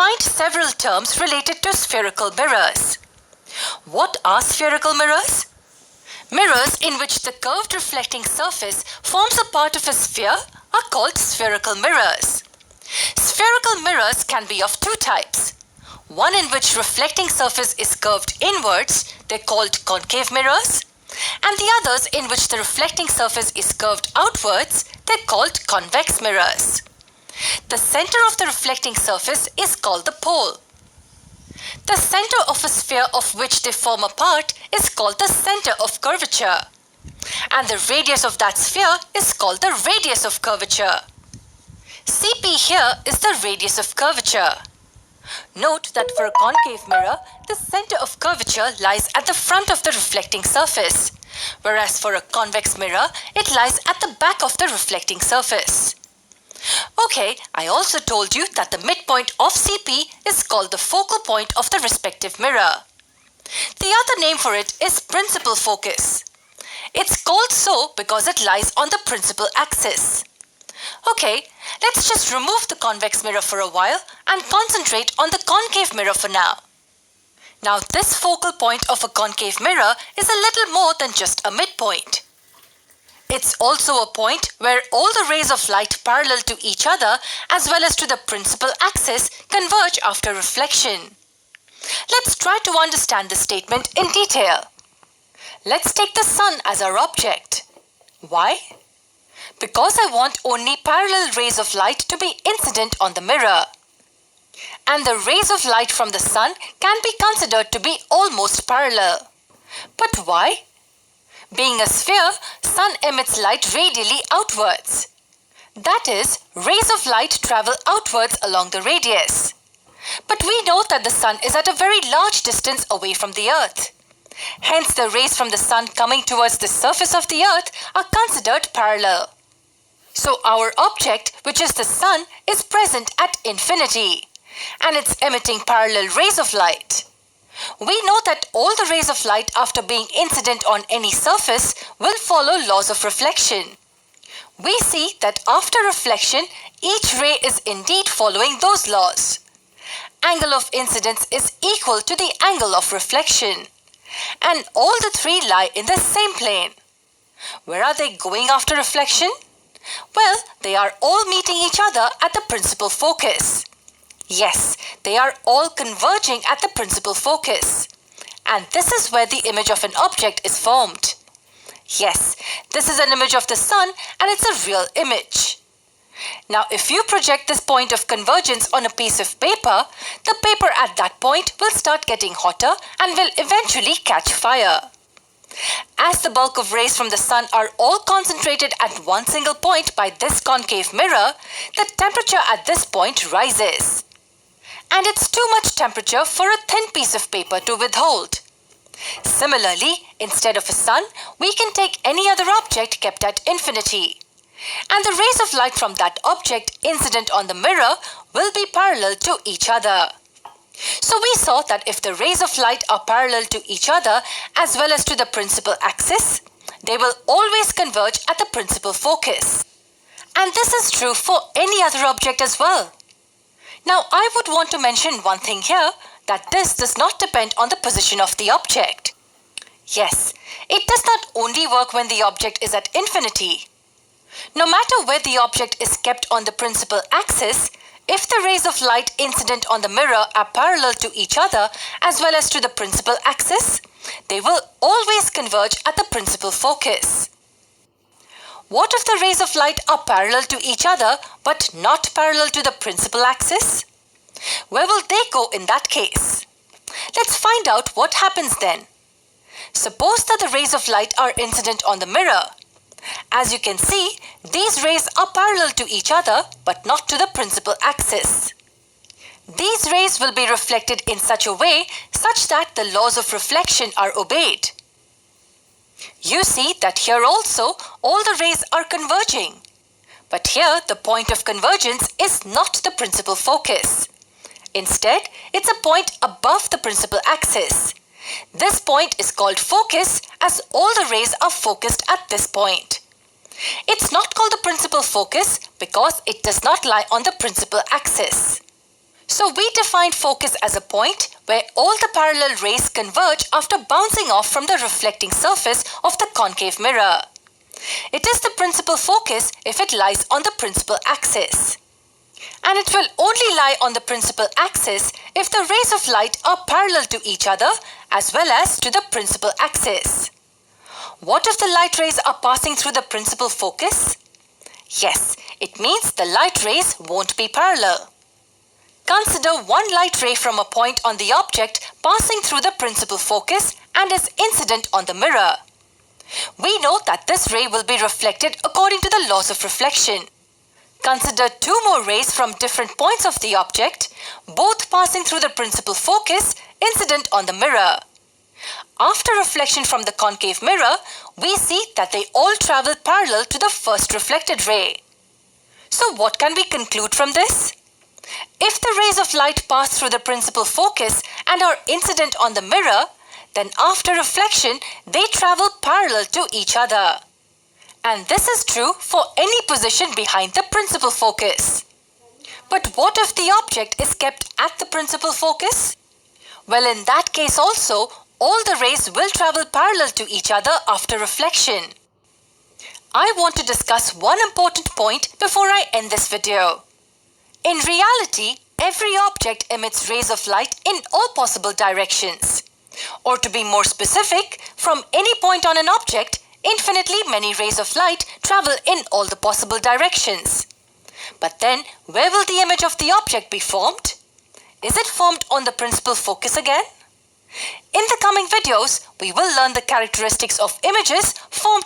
find several terms related to spherical mirrors. What are spherical mirrors? Mirrors in which the curved reflecting surface forms a part of a sphere are called spherical mirrors. Spherical mirrors can be of two types. One in which reflecting surface is curved inwards, they're called concave mirrors, and the others in which the reflecting surface is curved outwards, they're called convex mirrors. The center of the reflecting surface is called the pole. The center of a sphere of which they form a part is called the center of curvature. And the radius of that sphere is called the radius of curvature. CP here is the radius of curvature. Note that for a concave mirror, the center of curvature lies at the front of the reflecting surface, whereas for a convex mirror, it lies at the back of the reflecting surface. Okay, I also told you that the midpoint of CP is called the focal point of the respective mirror. The other name for it is principal focus. It's called so because it lies on the principal axis. Okay, let's just remove the convex mirror for a while and concentrate on the concave mirror for now. Now this focal point of a concave mirror is a little more than just a midpoint. It's also a point where all the rays of light parallel to each other as well as to the principal axis converge after reflection. Let's try to understand this statement in detail. Let's take the sun as our object. Why? Because I want only parallel rays of light to be incident on the mirror. And the rays of light from the sun can be considered to be almost parallel. But why? Being a sphere, sun emits light radially outwards. That is, rays of light travel outwards along the radius. But we know that the sun is at a very large distance away from the earth. Hence, the rays from the sun coming towards the surface of the earth are considered parallel. So our object, which is the sun, is present at infinity, and it's emitting parallel rays of light. We know that all the rays of light after being incident on any surface will follow laws of reflection. We see that after reflection, each ray is indeed following those laws. Angle of incidence is equal to the angle of reflection. And all the three lie in the same plane. Where are they going after reflection? Well, they are all meeting each other at the principal focus. Yes, they are all converging at the principal focus. And this is where the image of an object is formed. Yes, this is an image of the sun and it's a real image. Now, if you project this point of convergence on a piece of paper, the paper at that point will start getting hotter and will eventually catch fire. As the bulk of rays from the sun are all concentrated at one single point by this concave mirror, the temperature at this point rises. And it's too much temperature for a thin piece of paper to withhold. Similarly, instead of a sun, we can take any other object kept at infinity. And the rays of light from that object incident on the mirror will be parallel to each other. So we saw that if the rays of light are parallel to each other as well as to the principal axis, they will always converge at the principal focus. And this is true for any other object as well. Now I would want to mention one thing here, that this does not depend on the position of the object. Yes, it does not only work when the object is at infinity. No matter where the object is kept on the principal axis, if the rays of light incident on the mirror are parallel to each other as well as to the principal axis, they will always converge at the principal focus. What if the rays of light are parallel to each other but not parallel to the principal axis? Where will they go in that case? Let's find out what happens then. Suppose that the rays of light are incident on the mirror. As you can see, these rays are parallel to each other but not to the principal axis. These rays will be reflected in such a way such that the laws of reflection are obeyed. You see that here also all the rays are converging. But here the point of convergence is not the principal focus. Instead, it's a point above the principal axis. This point is called focus as all the rays are focused at this point. It's not called the principal focus because it does not lie on the principal axis. So we defined focus as a point where all the parallel rays converge after bouncing off from the reflecting surface of the concave mirror. It is the principal focus if it lies on the principal axis. And it will only lie on the principal axis if the rays of light are parallel to each other as well as to the principal axis. What if the light rays are passing through the principal focus? Yes, it means the light rays won't be parallel. Consider one light ray from a point on the object passing through the principal focus and is incident on the mirror. We know that this ray will be reflected according to the laws of reflection. Consider two more rays from different points of the object, both passing through the principal focus, incident on the mirror. After reflection from the concave mirror, we see that they all travel parallel to the first reflected ray. So what can we conclude from this? If the rays of light pass through the principal focus and are incident on the mirror, then after reflection, they travel parallel to each other. And this is true for any position behind the principal focus. But what if the object is kept at the principal focus? Well, in that case also, all the rays will travel parallel to each other after reflection. I want to discuss one important point before I end this video. In reality, every object emits rays of light in all possible directions. Or to be more specific, from any point on an object, infinitely many rays of light travel in all the possible directions. But then, where will the image of the object be formed? Is it formed on the principal focus again? In the coming videos, we will learn the characteristics of images formed